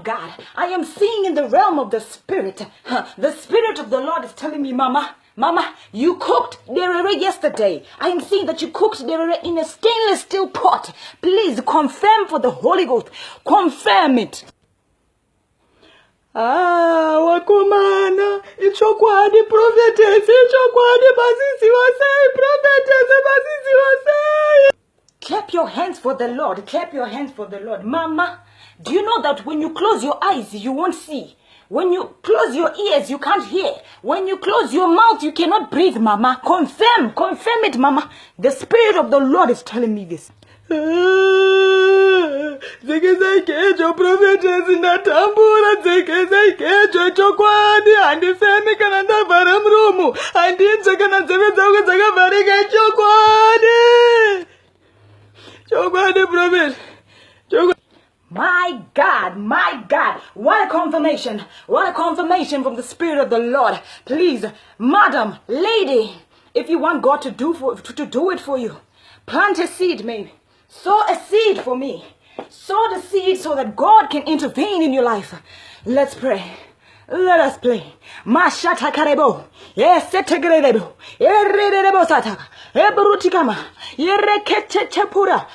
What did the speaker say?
God, I am seeing in the realm of the spirit. The spirit of the Lord is telling me, Mama, you cooked derere yesterday. I am seeing that you cooked derere in a stainless steel pot. Please confirm for the Holy Ghost. Confirm it. Wakomana, ichokwadi prophetess, ichokwadi basisi wasai, prophetess basisi wasai. Clap your hands for the Lord. Clap your hands for the Lord. Mama, do you know that when you close your eyes, you won't see? When you close your ears, you can't hear. When you close your mouth, you cannot breathe, Mama. Confirm it, Mama. The Spirit of the Lord is telling me this. Zekezekejo prophetess ndatambura zekezekejo chokwadi handifemi kana ndavhara muromo handinzwe kana nzeve dzangu dzakavharika chokwadi prophet chokwadi. My God, what a confirmation from the Spirit of the Lord. Please, madam, lady, if you want God to do it for you, plant a seed maybe. Sow a seed for me. Sow the seed so that God can intervene in your life. Let's pray. Let us pray. Mashata karebo. Yes, setegrebo. Yerebo sataka. Ebrutikama. Yerekete chepura.